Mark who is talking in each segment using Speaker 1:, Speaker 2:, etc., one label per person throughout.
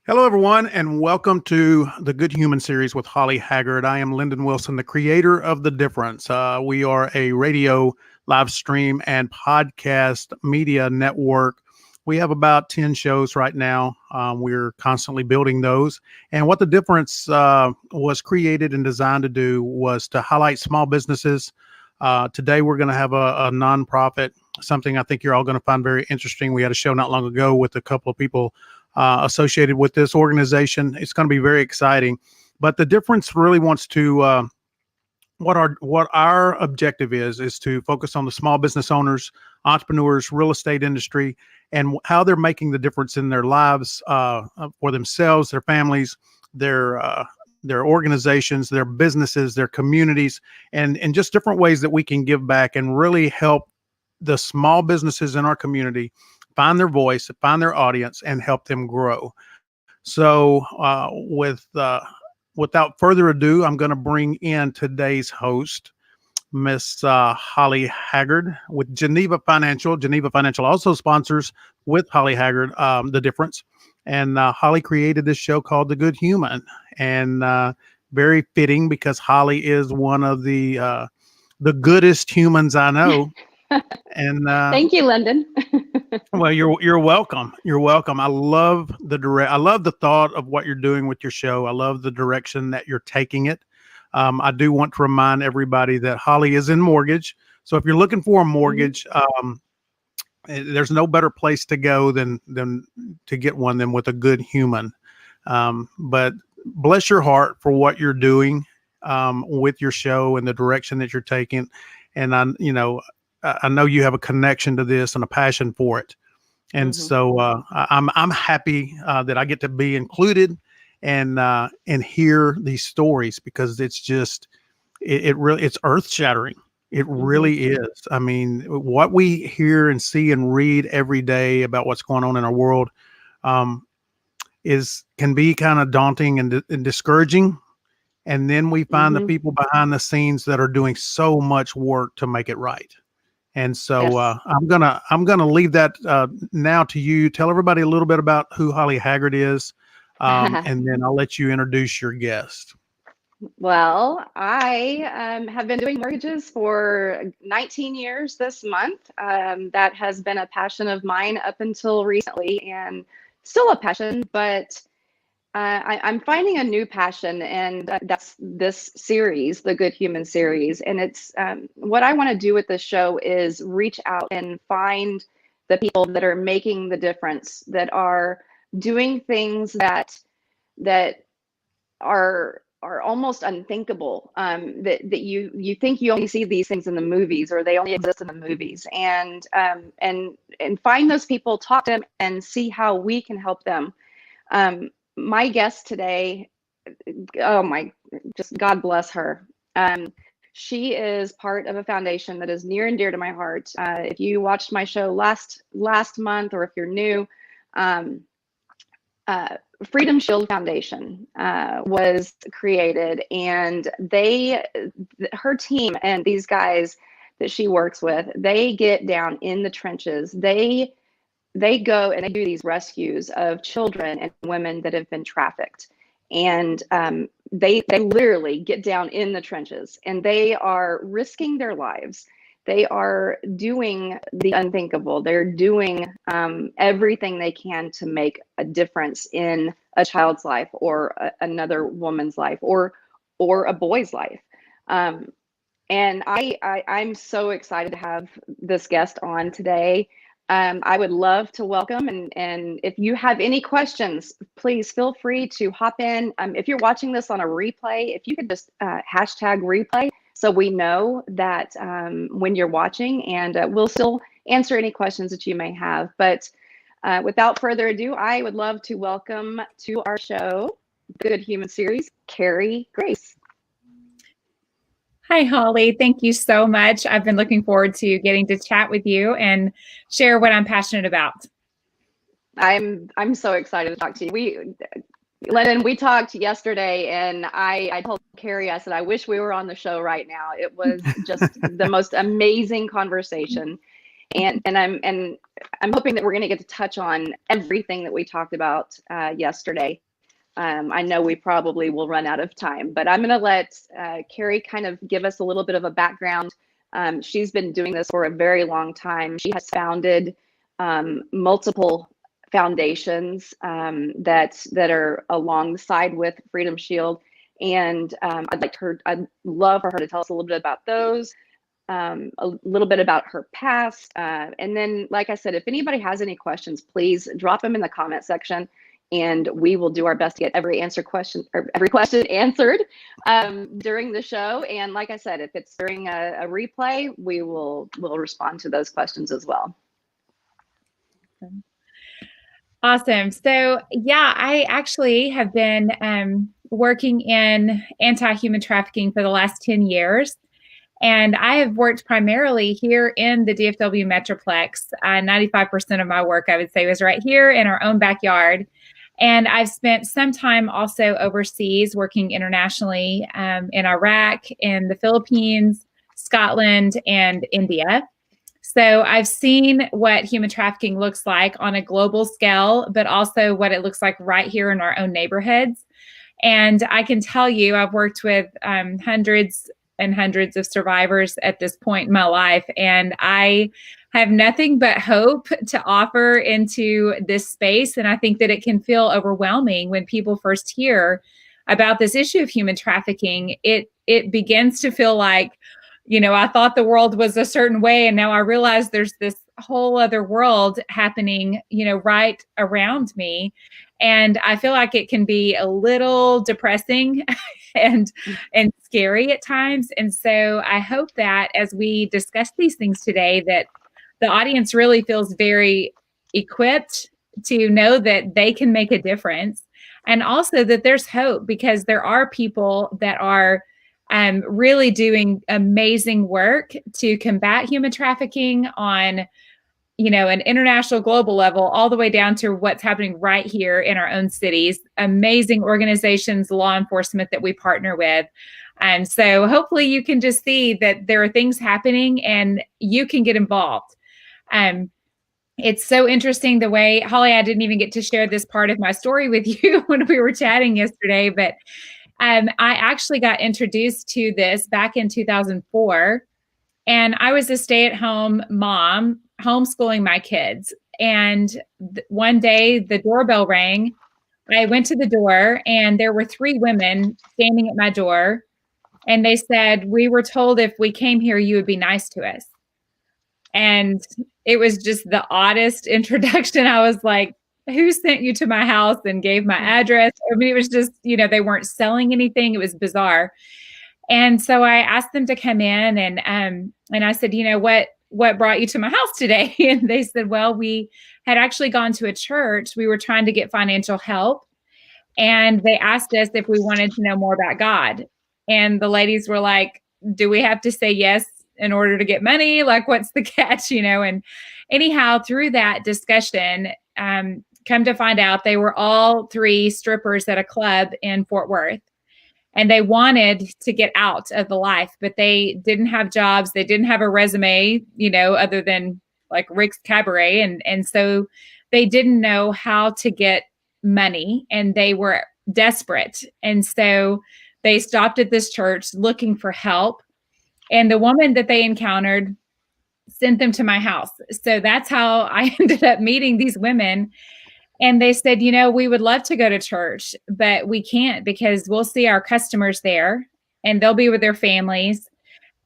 Speaker 1: Hello, everyone, and welcome to the Good Human series with Holly Haggard. I am Lyndon Wilson, the creator of The Difference. We are a radio, live stream, and podcast media network. We have about 10 shows right now. We're constantly building those. And what The Difference was created and designed to do was to highlight small businesses. Today, we're going to have a nonprofit, something I think you're all going to find very interesting. We had a show not long ago with a couple of people associated with this organization. It's going to be very exciting. But The Difference really wants to what our objective is to focus on the small business owners, entrepreneurs, real estate industry, and how they're making the difference in their lives for themselves, their families, their organizations, their businesses, their communities, and just different ways that we can give back and really help the small businesses in our community find their voice, find their audience, and help them grow. So, without further ado, I'm going to bring in today's host, Miss Holly Haggard with Geneva Financial. Geneva Financial also sponsors with Holly Haggard The Difference, and Holly created this show called The Good Human, and very fitting because Holly is one of the goodest humans I know. And
Speaker 2: Thank you, Lyndon.
Speaker 1: well, you're welcome. You're welcome. I love the thought of what you're doing with your show. I love the direction that you're taking it. I do want to remind everybody that Holly is in mortgage. So if you're looking for a mortgage, there's no better place to go than to get one than with a good human. But bless your heart for what you're doing with your show and the direction that you're taking. And I know you have a connection to this and a passion for it. And so I'm happy that I get to be included and hear these stories because it's just, it really, it's earth shattering. It really is. I mean, what we hear and see and read every day about what's going on in our world can be kind of daunting and discouraging. And then we find the people behind the scenes that are doing so much work to make it right. And so I'm gonna leave that now to you. Tell everybody a little bit about who Holly Haggard is, and then I'll let you introduce your guest.
Speaker 2: Well, I have been doing mortgages for 19 years this month. That has been a passion of mine up until recently, and still a passion, but I'm finding a new passion, and that's this series, the Good Human series. And it's what I want to do with this show is reach out and find the people that are making the difference, that are doing things that are almost unthinkable. That you think you only see these things in the movies, or they only exist in the movies, and find those people, talk to them, and see how we can help them. My guest today, just God bless her. She is part of a foundation that is near and dear to my heart. If you watched my show last month, or if you're new, Freedom Shield Foundation was created, and her team and these guys that she works with, they get down in the trenches. They go and they do these rescues of children and women that have been trafficked. And they literally get down in the trenches, and they are risking their lives. They are doing the unthinkable. They're doing everything they can to make a difference in a child's life, or another woman's life, or a boy's life. And I'm so excited to have this guest on today. I would love to welcome, and if you have any questions, please feel free to hop in. If you're watching this on a replay, if you could just hashtag replay, so we know that when you're watching, and we'll still answer any questions that you may have. But without further ado, I would love to welcome to our show, Good Human Series, Carrie Grace.
Speaker 3: Hi, Holly. Thank you so much. I've been looking forward to getting to chat with you and share what I'm passionate about.
Speaker 2: I'm so excited to talk to you. Lennon, we talked yesterday, and I told Carrie, I said, I wish we were on the show right now. It was just the most amazing conversation. I'm hoping that we're going to get to touch on everything that we talked about yesterday. I know we probably will run out of time, but I'm going to let Carrie kind of give us a little bit of a background. She's been doing this for a very long time. She has founded multiple foundations that are alongside with Freedom Shield, and I'd love for her to tell us a little bit about those, a little bit about her past, and then, like I said, if anybody has any questions, please drop them in the comment section, and we will do our best to get every question answered during the show. And like I said, if it's during a replay, we'll respond to those questions as well.
Speaker 3: Awesome. So yeah, I actually have been working in anti-human trafficking for the last 10 years. And I have worked primarily here in the DFW Metroplex. 95% of my work, I would say, was right here in our own backyard. And I've spent some time also overseas working internationally in Iraq, in the Philippines, Scotland, and India. So I've seen what human trafficking looks like on a global scale, but also what it looks like right here in our own neighborhoods. And I can tell you, I've worked with hundreds and hundreds of survivors at this point in my life. And I have nothing but hope to offer into this space. And I think that it can feel overwhelming when people first hear about this issue of human trafficking. It begins to feel like, I thought the world was a certain way, and now I realize there's this whole other world happening, right around me. And I feel like it can be a little depressing and scary at times. And so I hope that as we discuss these things today, that the audience really feels very equipped to know that they can make a difference. And also that there's hope, because there are people that are really doing amazing work to combat human trafficking on, an international, global level, all the way down to what's happening right here in our own cities. Amazing organizations, law enforcement that we partner with. And so hopefully you can just see that there are things happening and you can get involved. It's so interesting the way, Holly, I didn't even get to share this part of my story with you when we were chatting yesterday, but I actually got introduced to this back in 2004. And I was a stay-at-home mom, homeschooling my kids. And one day the doorbell rang. I went to the door and there were 3 women standing at my door. And they said, "We were told if we came here, you would be nice to us." And it was just the oddest introduction. I was like, who sent you to my house and gave my address? I mean, it was just, they weren't selling anything. It was bizarre. And so I asked them to come in, and I said, what brought you to my house today? And they said, well, we had actually gone to a church. We were trying to get financial help. And they asked us if we wanted to know more about God. And the ladies were like, do we have to say yes in order to get money? Like, what's the catch, And anyhow, through that discussion, come to find out they were all 3 strippers at a club in Fort Worth. And they wanted to get out of the life, but they didn't have jobs. They didn't have a resume, other than like Rick's Cabaret. And so they didn't know how to get money, and they were desperate. And so they stopped at this church looking for help. And the woman that they encountered sent them to my house. So that's how I ended up meeting these women. And they said, we would love to go to church, but we can't, because we'll see our customers there and they'll be with their families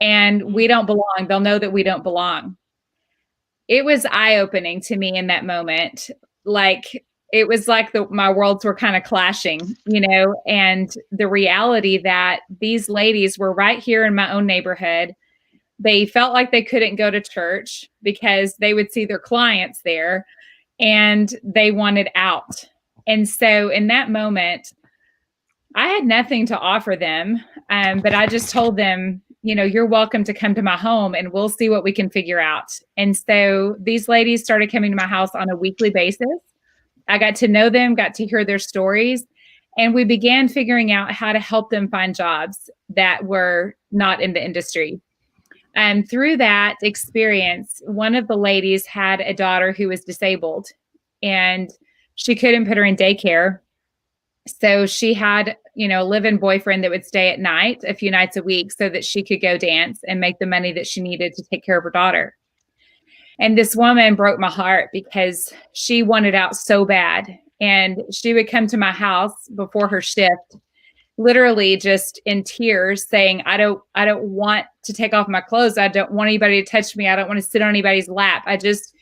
Speaker 3: and we don't belong. They'll know that we don't belong. It was eye-opening to me in that moment. Like, it was like my worlds were kind of clashing, and the reality that these ladies were right here in my own neighborhood. They felt like they couldn't go to church because they would see their clients there, and they wanted out. And so in that moment, I had nothing to offer them, but I just told them, you're welcome to come to my home and we'll see what we can figure out. And so these ladies started coming to my house on a weekly basis. I got to know them, got to hear their stories, and we began figuring out how to help them find jobs that were not in the industry. through that experience, one of the ladies had a daughter who was disabled, and she couldn't put her in daycare. So she had, a live-in boyfriend that would stay at night a few nights a week so that she could go dance and make the money that she needed to take care of her daughter. And this woman broke my heart because she wanted out so bad. And she would come to my house before her shift, literally just in tears, saying, I don't want to take off my clothes. I don't want anybody to touch me. I don't want to sit on anybody's lap. I just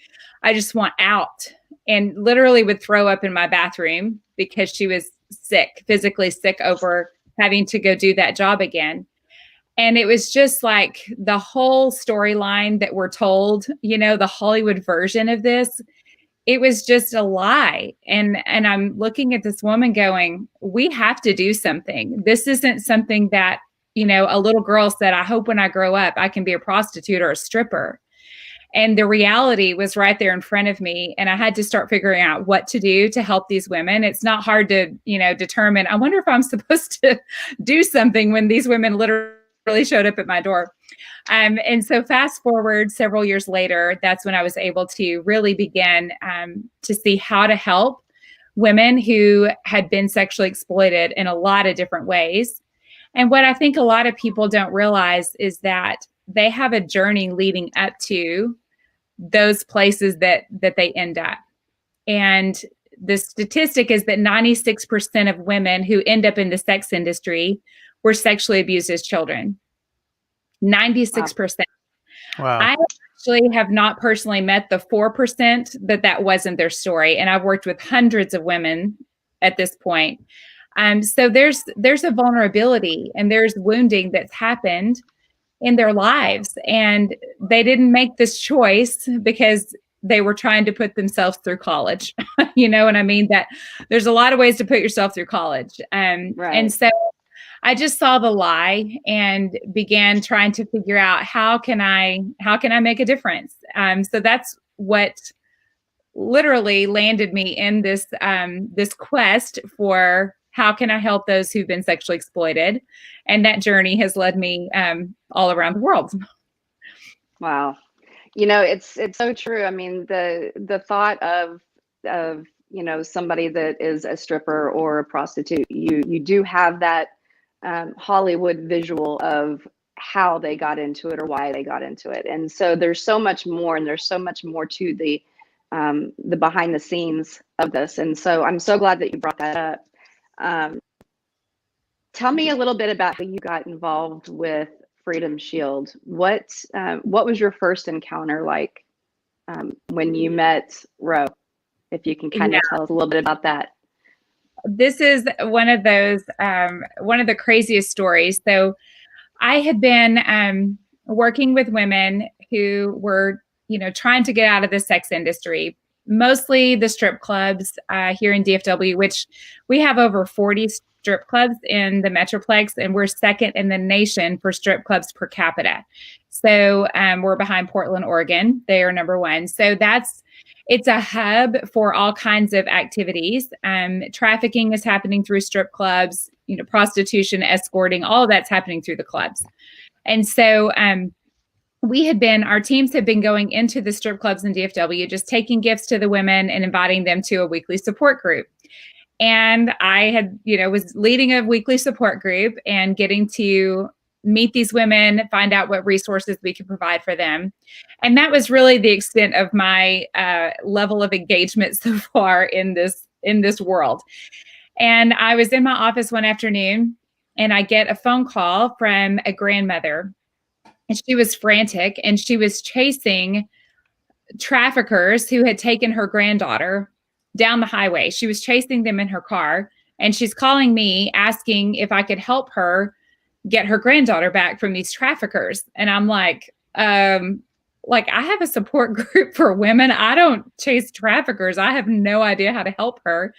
Speaker 3: want out. And literally would throw up in my bathroom because she was sick, physically sick over having to go do that job again. And it was just like the whole storyline that we're told, the Hollywood version of this, it was just a lie. And I'm looking at this woman going, we have to do something. This isn't something that, a little girl said, I hope when I grow up, I can be a prostitute or a stripper. And the reality was right there in front of me. And I had to start figuring out what to do to help these women. It's not hard to, determine, I wonder if I'm supposed to do something when these women literally showed up at my door. And so fast forward several years later, that's when I was able to really begin to see how to help women who had been sexually exploited in a lot of different ways. And what I think a lot of people don't realize is that they have a journey leading up to those places that they end up. And the statistic is that 96% of women who end up in the sex industry were sexually abused as children. 96%.
Speaker 1: Wow.
Speaker 3: I actually have not personally met the 4%, but that wasn't their story. And I've worked with hundreds of women at this point. So there's a vulnerability and there's wounding that's happened in their lives. And they didn't make this choice because they were trying to put themselves through college. You know what I mean? That there's a lot of ways to put yourself through college.
Speaker 2: Right.
Speaker 3: And so I just saw the lie and began trying to figure out how can I make a difference? So that's what literally landed me in this quest for how can I help those who've been sexually exploited? And that journey has led me all around the world.
Speaker 2: Wow. It's so true. I mean, the thought of somebody that is a stripper or a prostitute, you do have that Hollywood visual of how they got into it or why they got into it. And so there's so much more, and there's so much more to the behind the scenes of this. And so I'm so glad that you brought that up. Tell me a little bit about how you got involved with Freedom Shield. What was your first encounter like when you met Ro? If you can kind of tell us a little bit about that.
Speaker 3: This is one of those, one of the craziest stories. So I had been working with women who were, trying to get out of the sex industry, mostly the strip clubs here in DFW, which we have over 40 strip clubs in the Metroplex, and we're second in the nation for strip clubs per capita. So we're behind Portland, Oregon. They are number one. So it's a hub for all kinds of activities. Trafficking is happening through strip clubs, prostitution, escorting, all of that's happening through the clubs. And so our teams had been going into the strip clubs in DFW, just taking gifts to the women and inviting them to a weekly support group. And I had, was leading a weekly support group and getting to meet these women, find out what resources we could provide for them. And that was really the extent of my level of engagement so far in this world. And I was in my office one afternoon and I get a phone call from a grandmother, and she was frantic and she was chasing traffickers who had taken her granddaughter down the highway. She was chasing them in her car, and she's calling me asking if I could help her get her granddaughter back from these traffickers. And I'm like, I have a support group for women. I don't chase traffickers. I have no idea how to help her.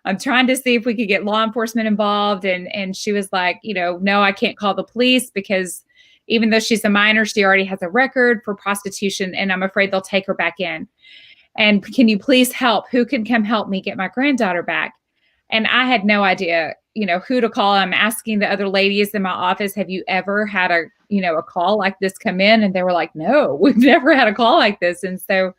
Speaker 3: I'm trying to see if we could get law enforcement involved. And she was like, no, I can't call the police because even though she's a minor, she already has a record for prostitution, and I'm afraid they'll take her back in. And can you please help? Who can come help me get my granddaughter back? And I had no idea, who to call. I'm asking the other ladies in my office, have you ever had a a call like this come in? And they were like, no, we've never had a call like this. And so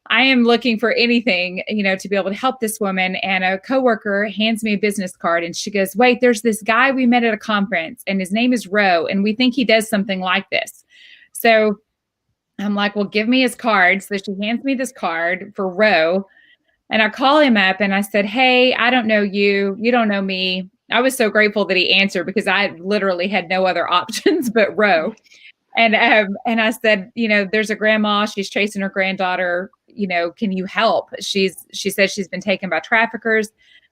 Speaker 3: I am looking for anything, to be able to help this woman. And a coworker hands me a business card and she goes, wait, there's this guy we met at a conference and his name is Roe. And we think he does something like this. So I'm like, well, give me his card. So she hands me this card for Roe. And I call him up and I said, hey, I don't know you. You don't know me. I was so grateful that he answered because I literally had no other options but Roe. And I said, there's a grandma, she's chasing her granddaughter, can you help? She says she's been taken by traffickers.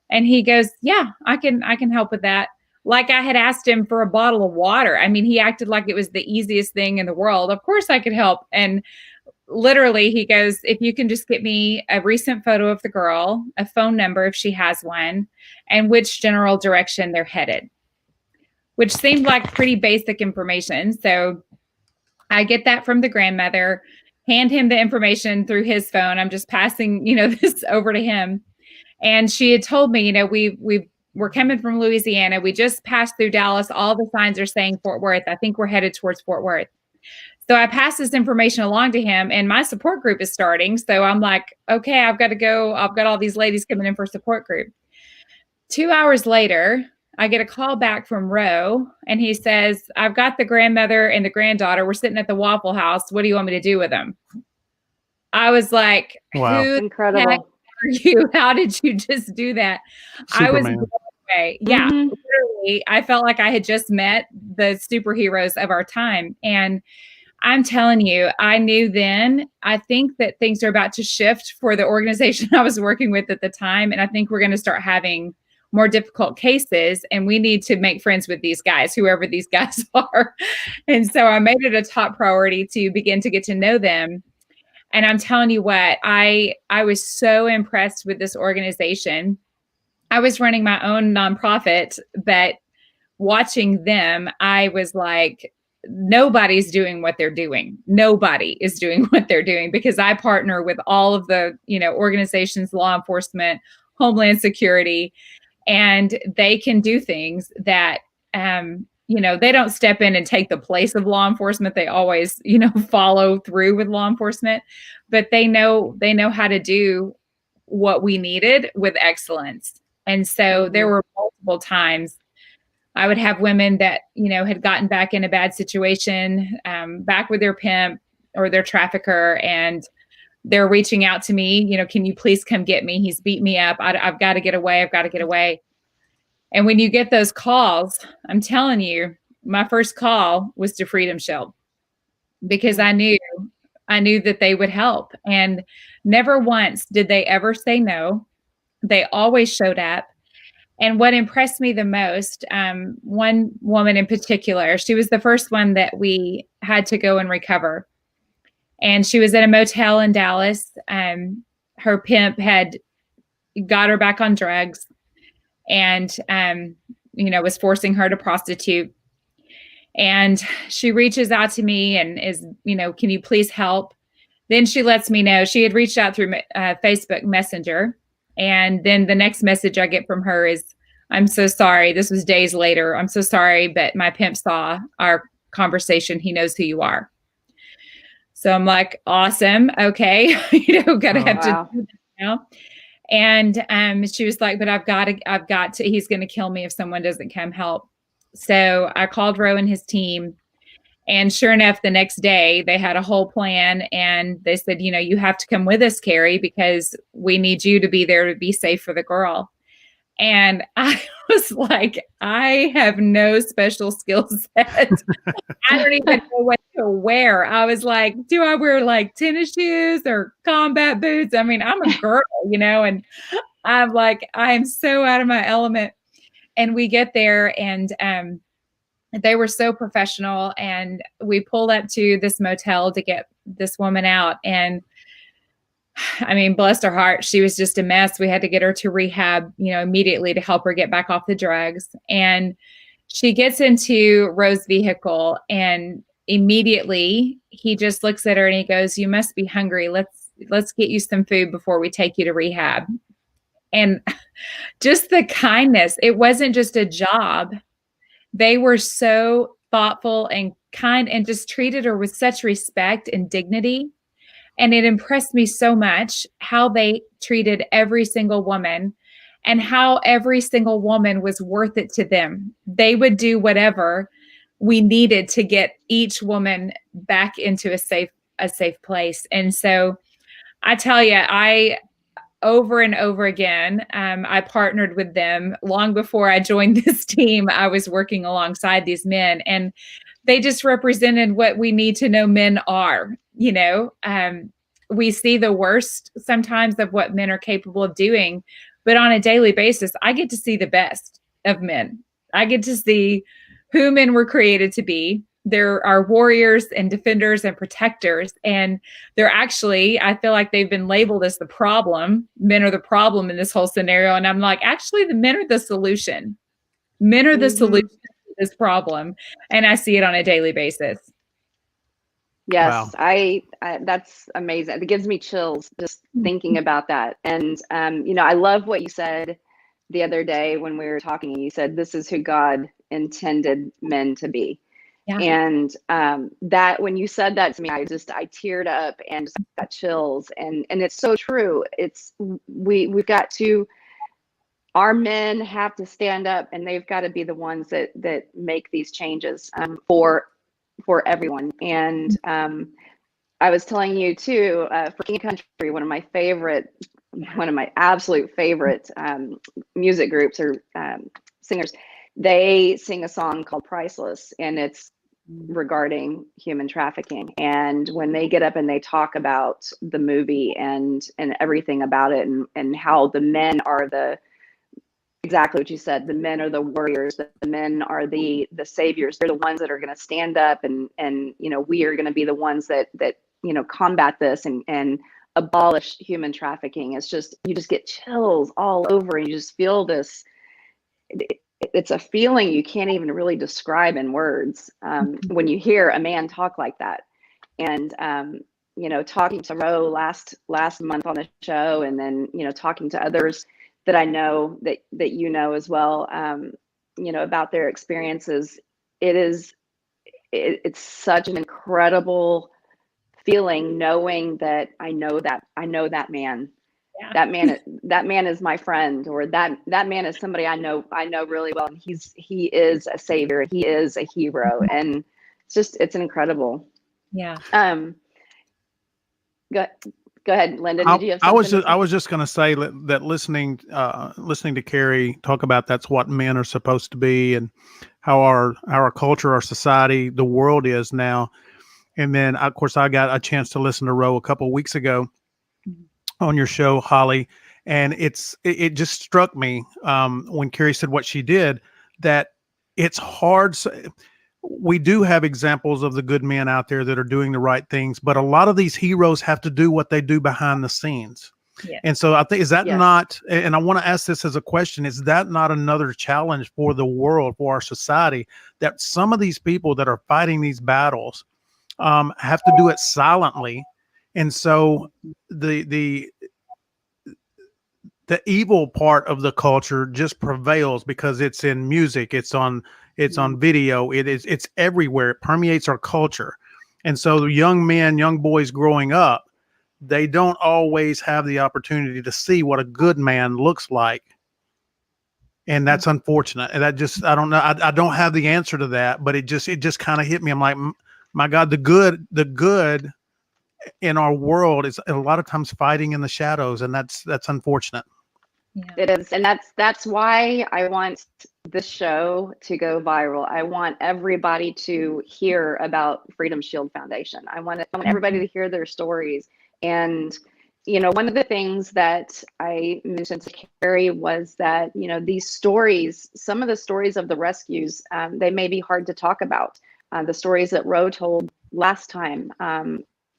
Speaker 3: And he goes, yeah, I can help with that. Like I had asked him for a bottle of water. I mean, he acted like it was the easiest thing in the world. Of course I could help. And literally he goes, if you can just get me a recent photo of the girl, a phone number if she has one, and which general direction they're headed, which seemed like pretty basic information. So I get that from the grandmother, hand him the information through his phone. I'm just passing, this over to him. And she had told me, we're coming from Louisiana. We just passed through Dallas. All the signs are saying Fort Worth. I think we're headed towards Fort Worth. So I pass this information along to him and my support group is starting. So I'm like, okay, I've got to go. I've got all these ladies coming in for support group. 2 hours later, I get a call back from Roe and he says, I've got the grandmother and the granddaughter. We're sitting at the Waffle House. What do you want me to do with them? I was like,
Speaker 1: wow.
Speaker 3: Who
Speaker 2: Incredible.
Speaker 3: the heck are you? How did you just do that?
Speaker 1: Superman.
Speaker 3: I was blown away. Yeah. Literally, I felt like I had just met the superheroes of our time. And I'm telling you, I knew then, I think that things are about to shift for the organization I was working with at the time. And I think we're going to start having more difficult cases and we need to make friends with these guys, whoever these guys are. And so I made it a top priority to begin to get to know them. And I'm telling you what, I was so impressed with this organization. I was running my own nonprofit, but watching them, I was like, nobody's doing what they're doing. Nobody is doing what they're doing because I partner with all of the, organizations, law enforcement, Homeland Security, and they can do things that, they don't step in and take the place of law enforcement. They always, follow through with law enforcement, but they know how to do what we needed with excellence. And so there were multiple times I would have women that, had gotten back in a bad situation, back with their pimp or their trafficker, and they're reaching out to me, can you please come get me? He's beat me up. I've got to get away. I've got to get away. And when you get those calls, I'm telling you, my first call was to Freedom Shield because I knew that they would help. And never once did they ever say no. They always showed up. And what impressed me the most, one woman in particular, she was the first one that we had to go and recover. And she was at a motel in Dallas. Her pimp had got her back on drugs and, was forcing her to prostitute. And she reaches out to me and is, can you please help? Then she lets me know she had reached out through Facebook Messenger. And then the next message I get from her is, I'm so sorry. This was days later. I'm so sorry, but my pimp saw our conversation. He knows who you are. So I'm like, awesome. Okay. Gotta have to do this now. And she was like, but I've got to, he's going to kill me if someone doesn't come help. So I called Roe and his team. And sure enough, the next day they had a whole plan and they said, you have to come with us, Carrie, because we need you to be there to be safe for the girl. And I was like, I have no special skill set. I don't even know what to wear. I was like, do I wear like tennis shoes or combat boots? I mean, I'm a girl, and I'm like, I'm so out of my element. And we get there and, they were so professional and we pulled up to this motel to get this woman out. And I mean, bless her heart, she was just a mess. We had to get her to rehab, immediately to help her get back off the drugs. And she gets into Roe's vehicle and immediately he just looks at her and he goes, you must be hungry. Let's get you some food before we take you to rehab. And just the kindness, it wasn't just a job. They were so thoughtful and kind and just treated her with such respect and dignity. And it impressed me so much how they treated every single woman and how every single woman was worth it to them. They would do whatever we needed to get each woman back into a safe place. And so I tell you, I over and over again, I partnered with them long before I joined this team. I was working alongside these men, and they just represented what we need to know men are. We see the worst sometimes of what men are capable of doing, but on a daily basis, I get to see the best of men. I get to see who men were created to be. There are warriors and defenders and protectors. And they're actually, I feel like they've been labeled as the problem. Men are the problem in this whole scenario. And I'm like, actually, the men are the solution. Men are the solution to this problem. And I see it on a daily basis.
Speaker 2: Yes,
Speaker 1: Wow.
Speaker 2: I that's amazing. It gives me chills just thinking about that. And I love what you said the other day when we were talking. You said this is who God intended men to be.
Speaker 3: Yeah.
Speaker 2: And that when you said that to me, I teared up and just got chills. And it's so true. We've got to, our men have to stand up, and they've got to be the ones that make these changes for everyone. And I was telling you too, for King Country, one of my absolute favorite music groups or singers, they sing a song called Priceless, and it's regarding human trafficking. And when they get up and they talk about the movie and everything about it, and how the men are exactly what you said, the men are the warriors, the men are the saviors. They're the ones that are going to stand up, and we are going to be the ones that combat this and abolish human trafficking. It's just, you just get chills all over, and you just feel this. It's a feeling you can't even really describe in words when you hear a man talk like that. And talking to Ro last month on the show, and then talking to others that I know that as well, about their experiences. It's such an incredible feeling knowing that I know that man. Yeah. That man is my friend, or that man is somebody I know really well, and he is a savior, he is a hero, and it's incredible.
Speaker 3: Yeah.
Speaker 2: Go ahead, Linda. Did you have something?
Speaker 1: I was just going to say that listening to Carrie talk about that's what men are supposed to be, and how our culture, our society, the world is now. And then, of course, I got a chance to listen to Ro a couple of weeks ago on your show, Holly, and it just struck me when Carrie said what she did, that it's hard. We do have examples of the good men out there that are doing the right things, but a lot of these heroes have to do what they do behind the scenes. Yeah. And so I think, is that not, and I want to ask this as a question, is that not another challenge for the world, for our society, that some of these people that are fighting these battles have to do it silently? And so the evil part of the culture just prevails because it's in music, it's on video, it's everywhere, it permeates our culture. And so the young boys growing up, they don't always have the opportunity to see what a good man looks like. And that's unfortunate. And I don't know. I don't have the answer to that, but it just kind of hit me. I'm like, my God, the good in our world is a lot of times fighting in the shadows, and that's unfortunate.
Speaker 2: Yeah. It is, and that's why I want this show to go viral. I want everybody to hear about Freedom Shield Foundation. I want everybody to hear their stories. And one of the things that I mentioned to Carrie was that these stories, some of the stories of the rescues, they may be hard to talk about. The stories that Ro told last time,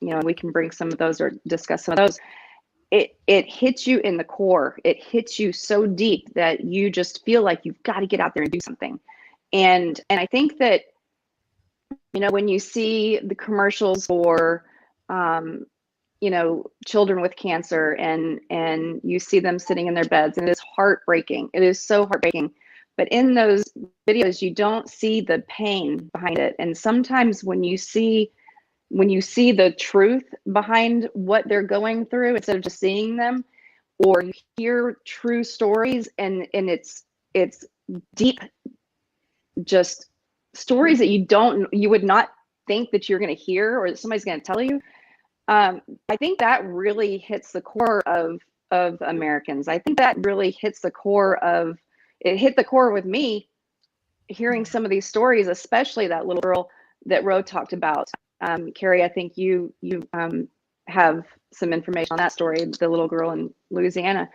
Speaker 2: we can bring some of those or discuss some of those. It hits you in the core. It hits you so deep that you just feel like you've got to get out there and do something. And I think that, when you see the commercials for, children with cancer, and you see them sitting in their beds, and it is heartbreaking. It is so heartbreaking. But in those videos, you don't see the pain behind it. And sometimes when you see the truth behind what they're going through, instead of just seeing them, or you hear true stories, and it's deep, just stories that you would not think that you're going to hear, or that somebody's going to tell you. I think that really hits the core of Americans. I think that really hits the core of, it hit the core with me, hearing some of these stories, especially that little girl that Ro talked about. Carrie, I think you have some information on that story, the little girl in Louisiana.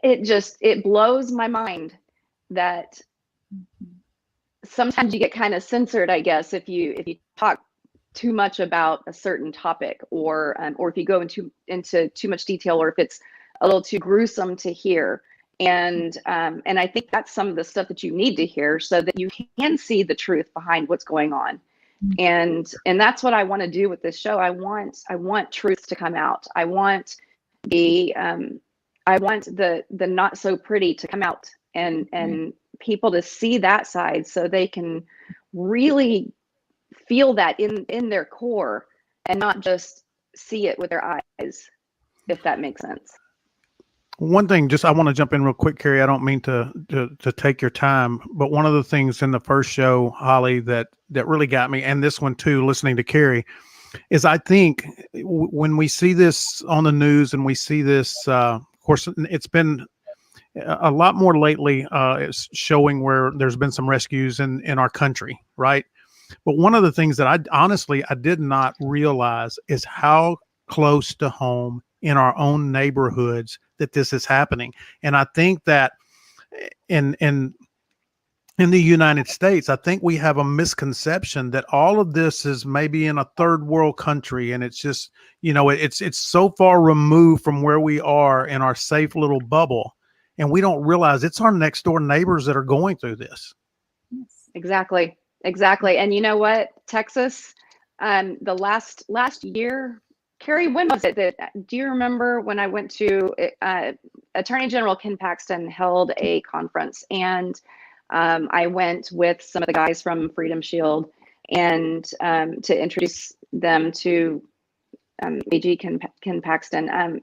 Speaker 2: It blows my mind that sometimes you get kind of censored, I guess, if you talk too much about a certain topic, or if you go into too much detail, or if it's a little too gruesome to hear. And I think that's some of the stuff that you need to hear, so that you can see the truth behind what's going on. And that's what I want to do with this show. I want truth to come out. I want the not so pretty to come out, and people to see that side, so they can really feel that in their core, and not just see it with their eyes, if that makes sense.
Speaker 1: One thing, I want to jump in real quick, Carrie. I don't mean to take your time, but one of the things in the first show, Holly, that really got me, and this one too, listening to Carrie, is I think when we see this on the news, and we see this, of course, it's been a lot more lately, it's showing where there's been some rescues in our country, right? But one of the things that I did not realize is how close to home in our own neighborhoods that this is happening. And I think that in the United States, I think we have a misconception that all of this is maybe in a third world country, and it's just, it's so far removed from where we are in our safe little bubble, and we don't realize it's our next door neighbors that are going through this.
Speaker 2: Exactly. And you know what, Texas, the last year, Carrie, when was it do you remember when I went to, Attorney General Ken Paxton held a conference, and I went with some of the guys from Freedom Shield, and to introduce them to AG Ken Paxton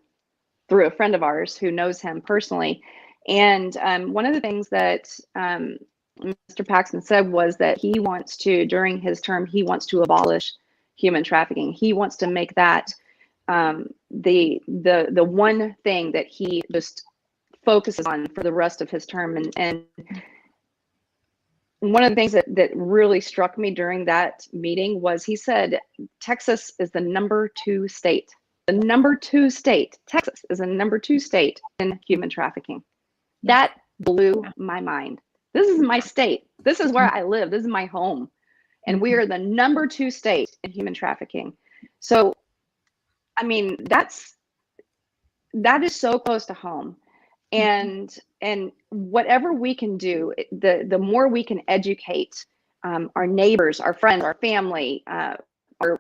Speaker 2: through a friend of ours who knows him personally. And one of the things that Mr. Paxton said was that he wants to, during his term, he wants to abolish human trafficking. He wants to make that the one thing that he just focuses on for the rest of his term. And one of the things that really struck me during that meeting was, he said, Texas is the #2 state. The #2 state, Texas is the #2 state in human trafficking. That blew my mind. This is my state. This is where I live. This is my home. And we are the #2 state in human trafficking. So, I mean, that is so close to home. And whatever we can do, the more we can educate our neighbors, our friends, our family, our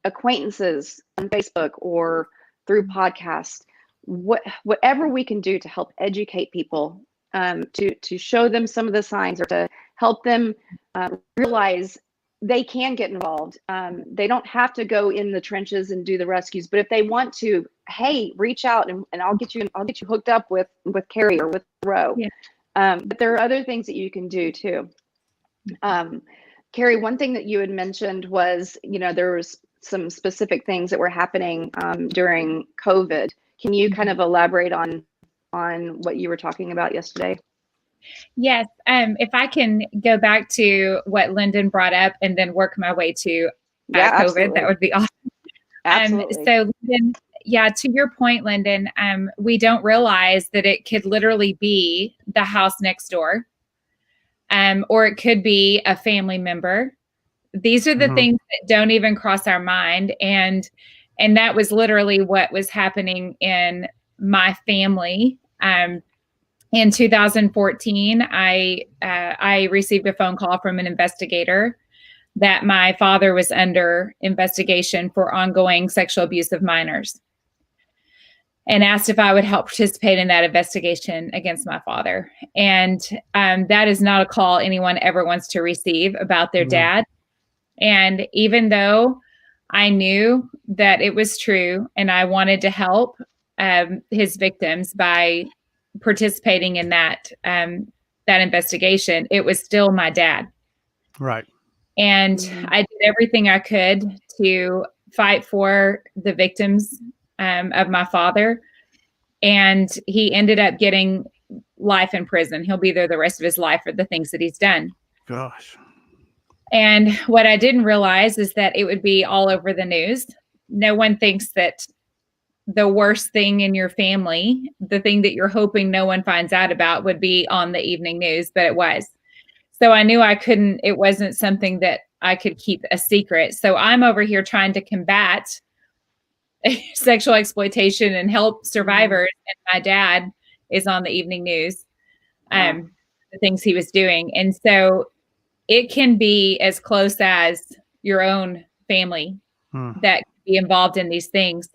Speaker 2: acquaintances on Facebook or through podcasts, whatever we can do to help educate people, to show them some of the signs, or to help them realize they can get involved. They don't have to go in the trenches and do the rescues, but if they want to, hey, reach out, and I'll get you hooked up with Carrie or with Ro. Yeah. But there are other things that you can do too. Carrie, one thing that you had mentioned was, there was some specific things that were happening during COVID. Can you kind of elaborate on what you were talking about yesterday?
Speaker 3: Yes. If I can go back to what Lyndon brought up and then work my way to COVID, absolutely. That would be awesome.
Speaker 2: Absolutely.
Speaker 3: So, Lyndon, to your point, Lyndon, we don't realize that it could literally be the house next door, or it could be a family member. These are the things that don't even cross our mind. And that was literally what was happening in my family. In 2014, I received a phone call from an investigator that my father was under investigation for ongoing sexual abuse of minors. and asked if I would help participate in that investigation against my father. And that is not a call anyone ever wants to receive about their dad. And even though I knew that it was true and I wanted to help his victims by participating in that investigation, it was still my dad.
Speaker 1: Right.
Speaker 3: And I did everything I could to fight for the victims of my father. And he ended up getting life in prison. He'll be there the rest of his life for the things that he's done.
Speaker 1: Gosh.
Speaker 3: And what I didn't realize is that it would be all over the news. No one thinks that the worst thing in your family, the thing that you're hoping no one finds out about, would be on the evening news, but it was. So I knew it wasn't something that I could keep a secret. So I'm over here trying to combat sexual exploitation and help survivors. And my dad is on the evening news, the things he was doing. And so it can be as close as your own family that can be involved in these things.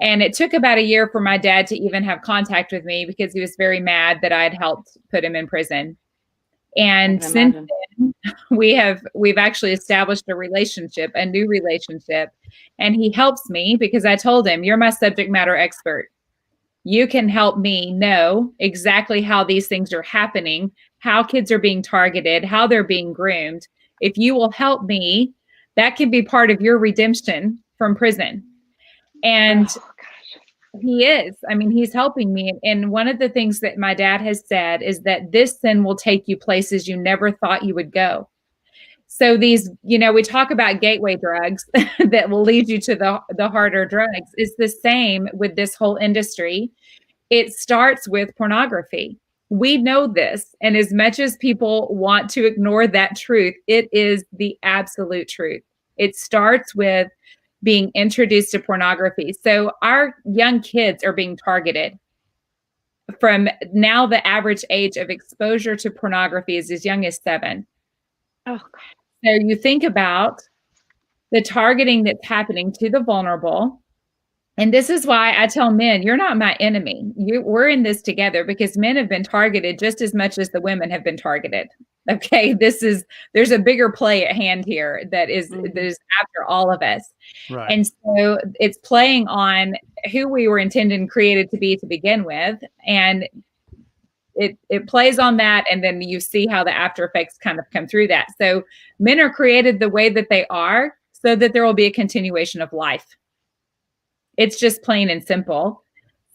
Speaker 3: And it took about a year for my dad to even have contact with me because he was very mad that I had helped put him in prison. And since then, we've actually established a new relationship, and he helps me because I told him, you're my subject matter expert. You can help me know exactly how these things are happening, how kids are being targeted, how they're being groomed. If you will help me, that can be part of your redemption from prison. And he is. I mean, he's helping me. And one of the things that my dad has said is that this sin will take you places you never thought you would go. So these, we talk about gateway drugs that will lead you to the harder drugs. It's the same with this whole industry. It starts with pornography. We know this. And as much as people want to ignore that truth, it is the absolute truth. It starts with being introduced to pornography. So our young kids are being targeted. From now, the average age of exposure to pornography is as young as 7.
Speaker 2: Oh, God.
Speaker 3: So you think about the targeting that's happening to the vulnerable. And this is why I tell men, you're not my enemy. We're in this together, because men have been targeted just as much as the women have been targeted. Okay, there's a bigger play at hand here that is after all of us.
Speaker 1: Right.
Speaker 3: And so it's playing on who we were intended and created to be to begin with. And it plays on that. And then you see how the after effects kind of come through that. So men are created the way that they are so that there will be a continuation of life. It's just plain and simple.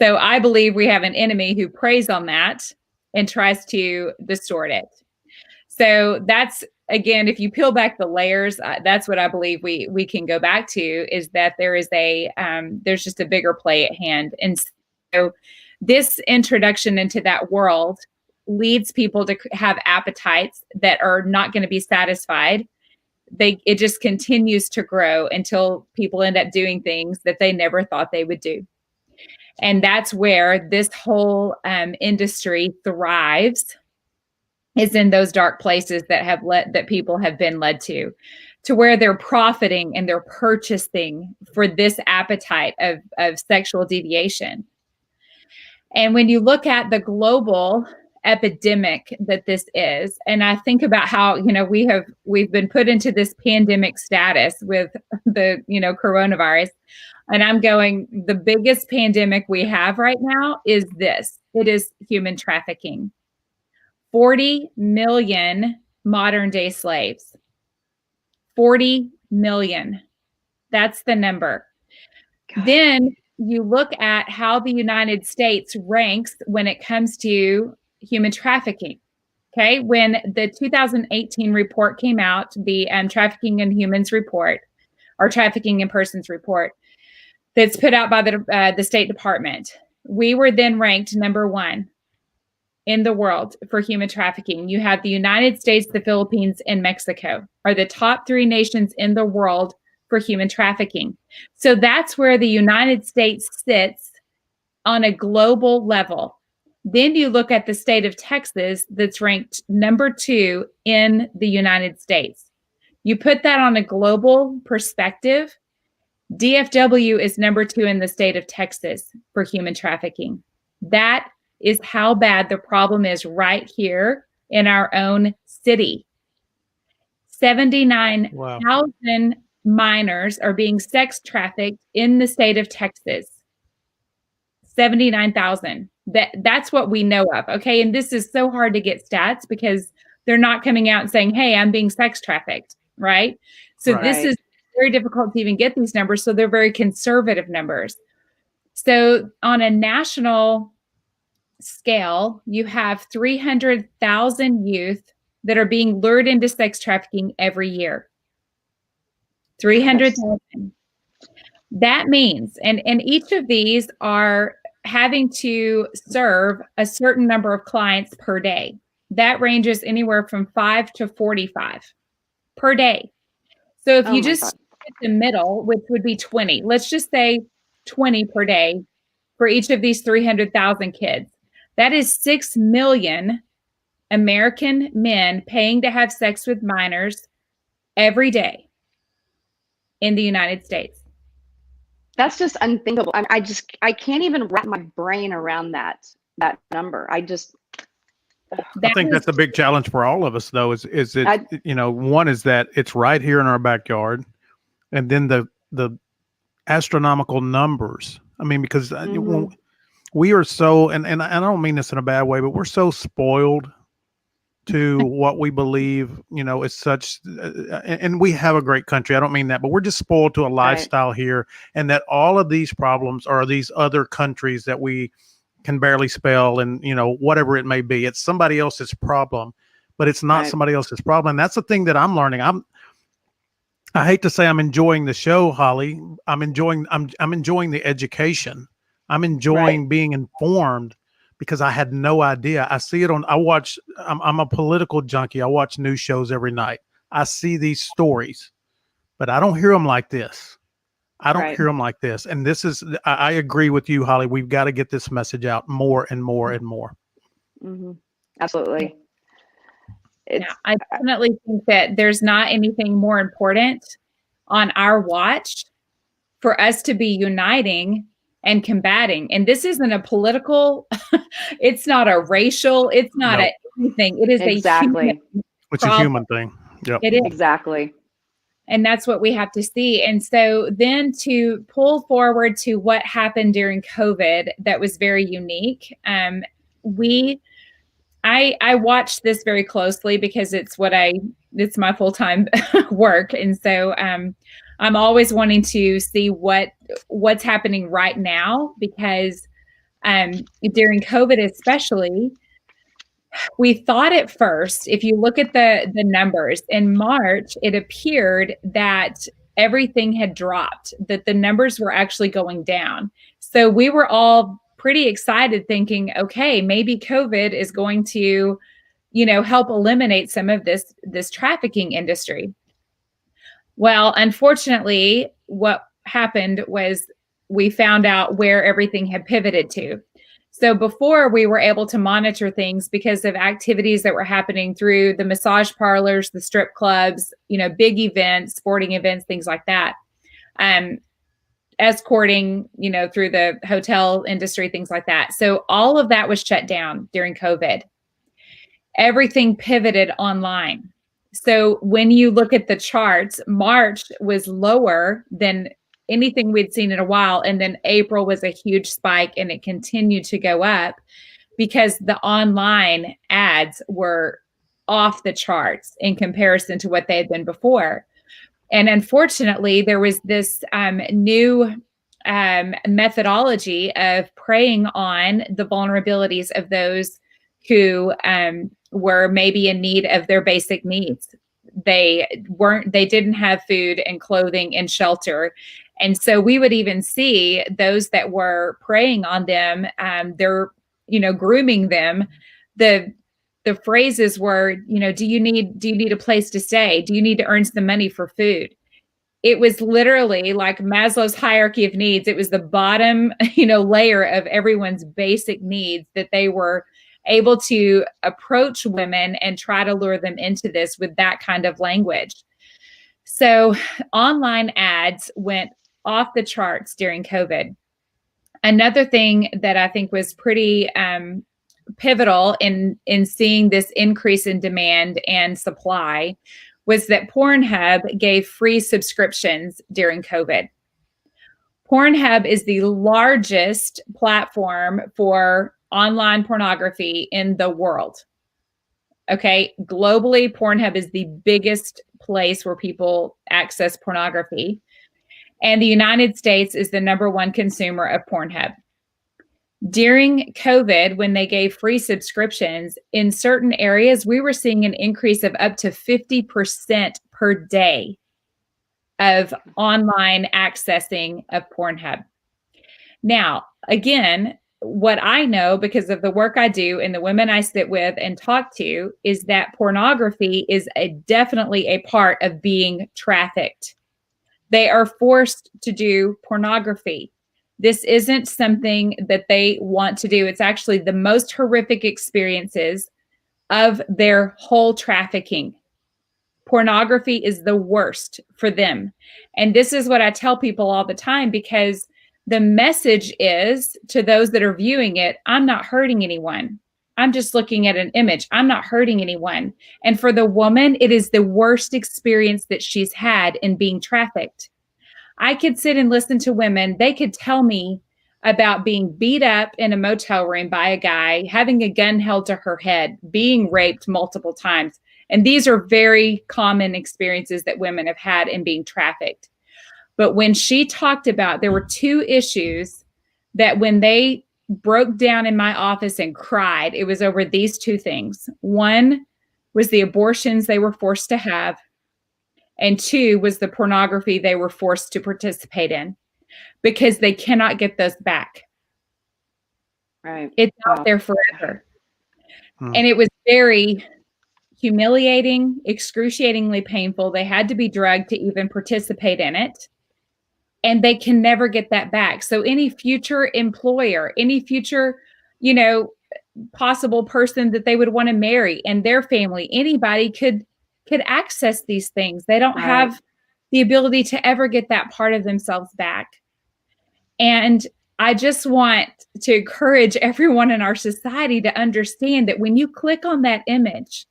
Speaker 3: So I believe we have an enemy who preys on that and tries to distort it. So that's, again, if you peel back the layers, that's what I believe we can go back to, is that there is there's just a bigger play at hand. And so this introduction into that world leads people to have appetites that are not going to be satisfied. It just continues to grow until people end up doing things that they never thought they would do. And that's where this whole industry thrives, is in those dark places that people have been led to where they're profiting and they're purchasing for this appetite of sexual deviation. And when you look at the global epidemic that this is, and I think about how, we've been put into this pandemic status with the, coronavirus, and I'm going, the biggest pandemic we have right now is this. It is human trafficking. 40 million modern day slaves. 40 million. That's the number. God. Then you look at how the United States ranks when it comes to human trafficking. Okay. When the 2018 report came out, the Trafficking in Humans report, or Trafficking in Persons report, that's put out by the State Department, we were then ranked number 1 in the world for human trafficking. You have the United States, the Philippines, and Mexico are the top 3 nations in the world for human trafficking. So that's where the United States sits on a global level. Then you look at the state of Texas, that's ranked number 2 in the United States. You put that on a global perspective, DFW is number 2 in the state of Texas for human trafficking. That is how bad the problem is right here in our own city. 79,000 minors are being sex trafficked in the state of Texas. 79,000. That's what we know of. Okay. And this is so hard to get stats because they're not coming out and saying, hey, I'm being sex trafficked. Right. So this is very difficult to even get these numbers. So they're very conservative numbers. So on a national scale, you have 300,000 youth that are being lured into sex trafficking every year. 300,000. That means, and each of these are having to serve a certain number of clients per day. That ranges anywhere from 5 to 45 per day. So if you just hit the middle, which would be 20, let's just say 20 per day for each of these 300,000 kids. That is 6 million American men paying to have sex with minors every day in the United States.
Speaker 2: That's just unthinkable. I can't even wrap my brain around that number. I
Speaker 1: think that's a big challenge for all of us, though. Is it, one is that it's right here in our backyard, and then the astronomical numbers. I mean, because we are so, and I don't mean this in a bad way, but we're so spoiled to what we believe, is such, and we have a great country. I don't mean that, but we're just spoiled to a lifestyle here, and that all of these problems are these other countries that we can barely spell, and whatever it may be, it's somebody else's problem, but it's not somebody else's problem. And that's the thing that I'm learning. I hate to say I'm enjoying the show, Holly. I'm enjoying the education. I'm enjoying being informed, because I had no idea. I see it I'm a political junkie. I watch news shows every night. I see these stories, but I don't hear them like this. I And this is, I agree with you, Holly. We've got to get this message out more and more and more.
Speaker 2: Mm-hmm. Absolutely.
Speaker 3: I definitely think that there's not anything more important on our watch for us to be uniting and combating. And this isn't a political, it's not a racial, it's not anything. It is
Speaker 2: it's
Speaker 1: a human thing. Yep.
Speaker 2: It is. Exactly.
Speaker 3: And that's what we have to see. And so then to pull forward to what happened during COVID, that was very unique. I watched this very closely because it's my full-time work. And so I'm always wanting to see what's happening right now, because during COVID especially, we thought at first, if you look at the numbers in March, it appeared that everything had dropped, that the numbers were actually going down. So we were all pretty excited, thinking, okay, maybe COVID is going to, help eliminate some of this trafficking industry. Well, unfortunately, what happened was we found out where everything had pivoted to. So before, we were able to monitor things because of activities that were happening through the massage parlors, the strip clubs, big events, sporting events, things like that. Escorting, through the hotel industry, things like that. So all of that was shut down during COVID. Everything pivoted online. So when you look at the charts, March was lower than anything we'd seen in a while. And then April was a huge spike, and it continued to go up because the online ads were off the charts in comparison to what they had been before. And unfortunately, there was this new methodology of preying on the vulnerabilities of those who were maybe in need of their basic needs. They didn't have food and clothing and shelter. And so we would even see those that were preying on them, they're, grooming them. The phrases were, do you need a place to stay? Do you need to earn some money for food? It was literally like Maslow's hierarchy of needs. It was the bottom, layer of everyone's basic needs that they were able to approach women and try to lure them into this with that kind of language. So online ads went off the charts during COVID. Another thing that I think was pretty pivotal in seeing this increase in demand and supply was that Pornhub gave free subscriptions during COVID. Pornhub is the largest platform for online pornography in the world. Okay, globally, Pornhub is the biggest place where people access pornography. And the United States is the #1 consumer of Pornhub. During COVID, when they gave free subscriptions, in certain areas, we were seeing an increase of up to 50% per day of online accessing of Pornhub. Now, again, what I know because of the work I do and the women I sit with and talk to is that pornography is definitely a part of being trafficked. They are forced to do pornography. This isn't something that they want to do. It's actually the most horrific experiences of their whole trafficking. Pornography is the worst for them. And this is what I tell people all the time, because the message is to those that are viewing it, I'm not hurting anyone. I'm just looking at an image. I'm not hurting anyone. And for the woman, it is the worst experience that she's had in being trafficked. I could sit and listen to women. They could tell me about being beat up in a motel room by a guy, having a gun held to her head, being raped multiple times. And these are very common experiences that women have had in being trafficked. But when she talked about, there were 2 issues that when they broke down in my office and cried, it was over these 2 things. One was the abortions they were forced to have. And 2 was the pornography they were forced to participate in, because they cannot get those back.
Speaker 2: Right.
Speaker 3: It's out there forever. And it was very humiliating, excruciatingly painful. They had to be drugged to even participate in it. And they can never get that back. So any future employer, any future, possible person that they would want to marry and their family, anybody could access these things. They don't have the ability to ever get that part of themselves back. And I just want to encourage everyone in our society to understand that when you click on that image,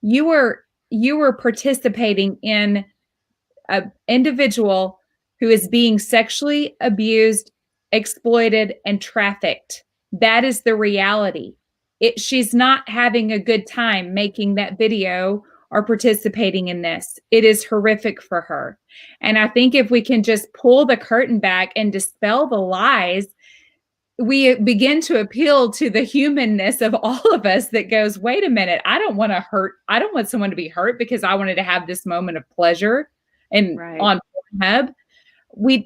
Speaker 3: you were participating in an individual who is being sexually abused, exploited, and trafficked. That is the reality. She's not having a good time making that video or participating in this. It is horrific for her. And I think if we can just pull the curtain back and dispel the lies, we begin to appeal to the humanness of all of us that goes, wait a minute, I don't want to hurt. I don't want someone to be hurt because I wanted to have this moment of pleasure and on Pornhub. We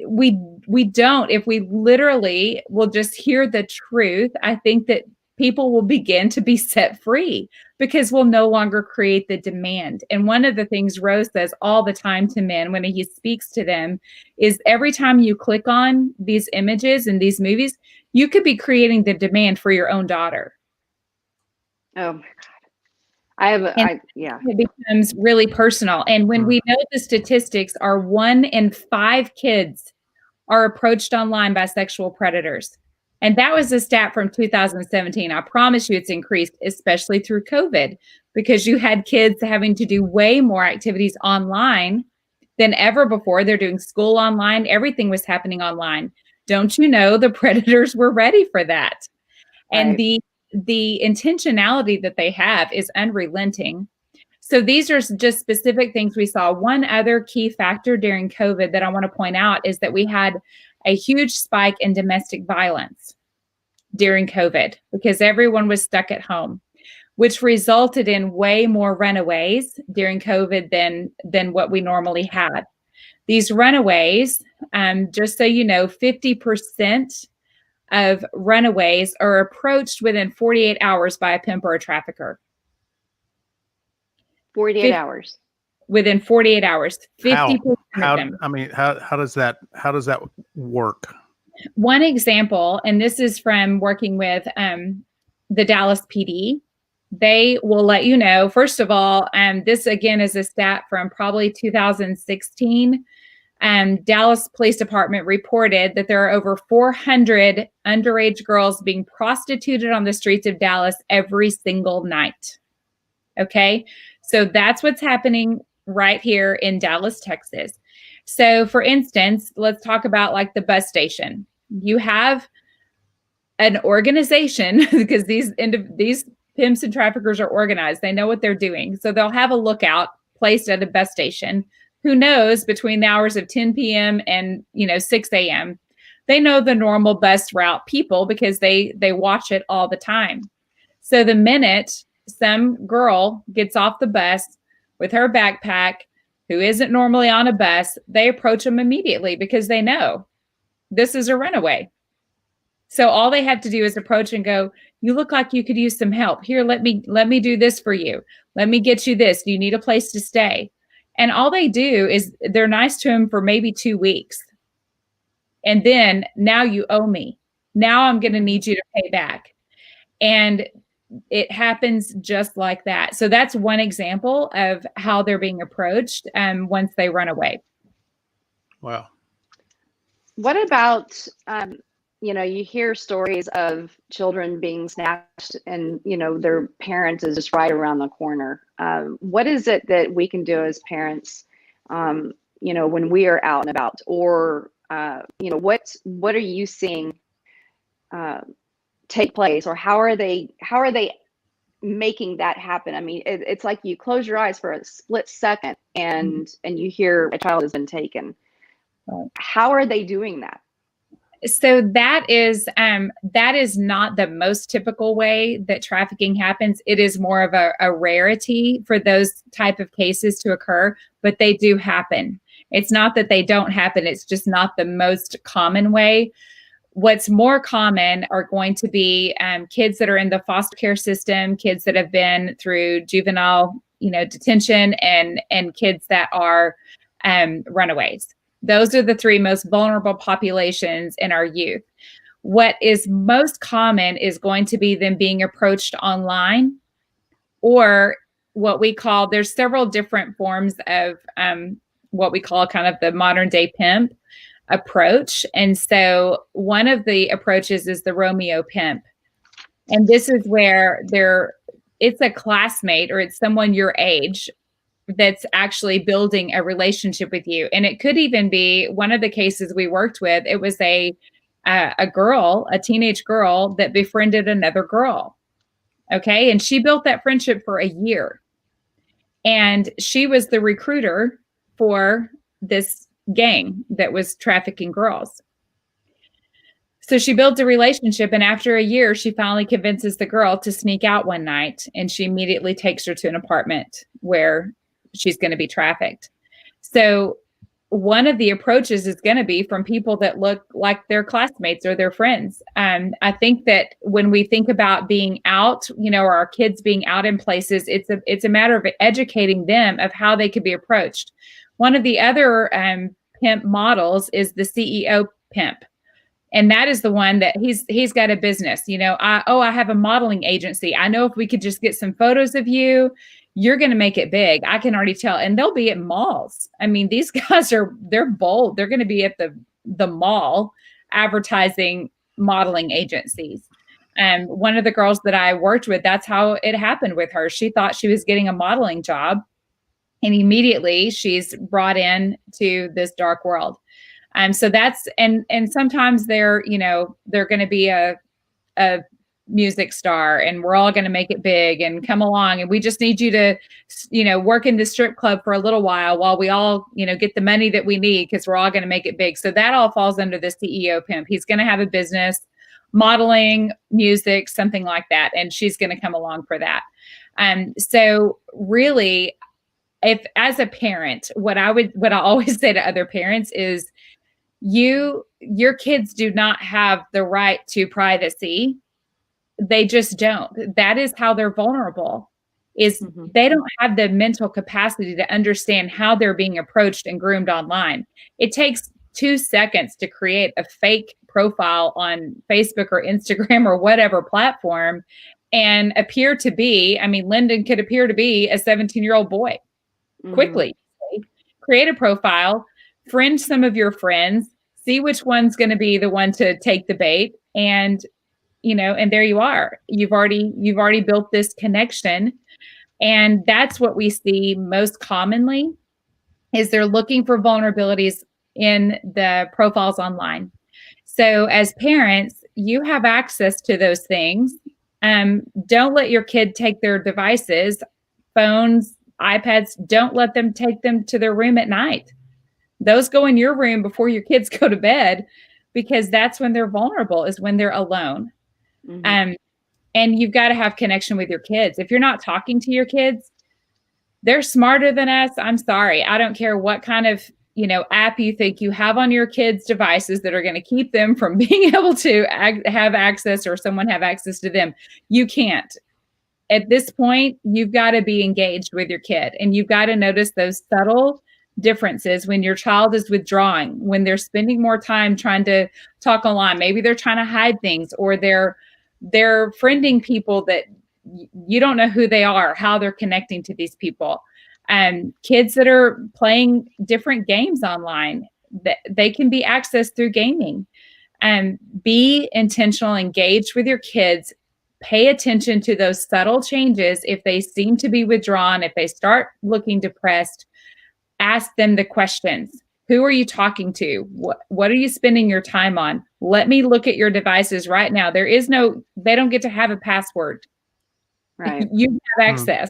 Speaker 3: don't. If we literally will just hear the truth, I think that people will begin to be set free because we'll no longer create the demand. And one of the things Rose says all the time to men when he speaks to them is every time you click on these images and these movies, you could be creating the demand for your own daughter.
Speaker 2: Oh my God.
Speaker 3: It becomes really personal. And when we know the statistics are 1 in 5 kids are approached online by sexual predators. And that was a stat from 2017. I promise you it's increased, especially through COVID, because you had kids having to do way more activities online than ever before. They're doing school online. Everything was happening online. Don't you know the predators were ready for that? And the intentionality that they have is unrelenting. So these are just specific things we saw. One other key factor during COVID that I want to point out is that we had a huge spike in domestic violence during COVID because everyone was stuck at home, which resulted in way more runaways during COVID than what we normally had. These runaways, just so you know, 50% of runaways are approached within 48 hours by a pimp or a trafficker.
Speaker 2: 48 hours.
Speaker 3: Within 48 hours. 50% of them.
Speaker 1: I mean, how does that work?
Speaker 3: One example, and this is from working with the Dallas PD. They will let you know, first of all, this again is a stat from probably 2016. Dallas Police Department reported that there are over 400 underage girls being prostituted on the streets of Dallas every single night. Okay, so that's what's happening right here in Dallas, Texas. So for instance, let's talk about like the bus station. You have an organization because these pimps and traffickers are organized. They know what they're doing. So they'll have a lookout placed at a bus station. Who knows, between the hours of 10 p.m. and 6 a.m. They know the normal bus route people because they watch it all the time. So the minute some girl gets off the bus with her backpack who isn't normally on a bus, they approach them immediately because they know this is a runaway. So all they have to do is approach and go, you look like you could use some help. Here, let me do this for you. Let me get you this. Do you need a place to stay? And all they do is they're nice to him for maybe 2 weeks. And then now you owe me. Now I'm going to need you to pay back. And it happens just like that. So that's one example of how they're being approached once they run away.
Speaker 1: Wow.
Speaker 2: What about, you hear stories of children being snatched and, their parent is just right around the corner. What is it that we can do as parents, when we are out and about, or, what are you seeing take place, or how are they making that happen? I mean, it's like you close your eyes for a split second and you hear a child has been taken. How are they doing that?
Speaker 3: So that is not the most typical way that trafficking happens. It is more of a rarity for those type of cases to occur, but they do happen. It's not that they don't happen. It's just not the most common way. What's more common are going to be kids that are in the foster care system, kids that have been through juvenile, detention, and kids that are runaways. Those are the three most vulnerable populations in our youth. What is most common is going to be them being approached online, or what we call, there's several different forms of what we call kind of the modern day pimp approach. And so one of the approaches is the Romeo pimp. And this is where it's a classmate or it's someone your age that's actually building a relationship with you. And it could even be one of the cases we worked with. It was a teenage girl that befriended another girl. Okay. And she built that friendship for a year. And she was the recruiter for this gang that was trafficking girls. So she builds a relationship, and after a year, she finally convinces the girl to sneak out one night, and she immediately takes her to an apartment where she's going to be trafficked. So one of the approaches is going to be from people that look like their classmates or their friends. I think that when we think about being out, or our kids being out in places, it's a matter of educating them of how they could be approached. One of the other pimp models is the CEO pimp. And that is the one that he's got a business, I have a modeling agency. I know if we could just get some photos of you, you're going to make it big. I can already tell. And they'll be at malls. I mean, these guys they're bold. They're going to be at the mall advertising modeling agencies. And one of the girls that I worked with, that's how it happened with her. She thought she was getting a modeling job, and immediately she's brought in to this dark world. So that's, and sometimes they're going to be a music star, and we're all going to make it big and come along. And we just need you to, work in the strip club for a little while we all, get the money that we need, because we're all going to make it big. So that all falls under the CEO pimp. He's going to have a business, modeling, music, something like that. And she's going to come along for that. So really, if as a parent, what I always say to other parents is, your kids do not have the right to privacy. They just don't. That is how they're vulnerable, is they don't have the mental capacity to understand how they're being approached and groomed online. It takes 2 seconds to create a fake profile on Facebook or Instagram or whatever platform and appear to be, Lyndon could appear to be a 17-year-old boy quickly. Create a profile, friend some of your friends, see which one's going to be the one to take the bait. And, and there you are. You've already built this connection. And that's what we see most commonly is they're looking for vulnerabilities in the profiles online. So as parents, you have access to those things. Don't let your kid take their devices, phones, iPads. Don't let them take them to their room at night. Those go in your room before your kids go to bed, because that's when they're vulnerable, is when they're alone. Mm-hmm. And you've got to have connection with your kids. If you're not talking to your kids, they're smarter than us. I'm sorry. I don't care what kind of, app you think you have on your kids' devices that are going to keep them from being able to have access, or someone have access to them. You can't. At this point, you've got to be engaged with your kid, and you've got to notice those subtle differences when your child is withdrawing, when they're spending more time trying to talk online. Maybe they're trying to hide things, or they're friending people that you don't know who they are, how they're connecting to these people. And kids that are playing different games online, they can be accessed through gaming. And be intentional, engaged with your kids. Pay attention to those subtle changes. If they seem to be withdrawn, if they start looking depressed, ask them the questions. Who are you talking to? What are you spending your time on? Let me look at your devices right now. They don't get to have a password.
Speaker 2: Right.
Speaker 3: You have access.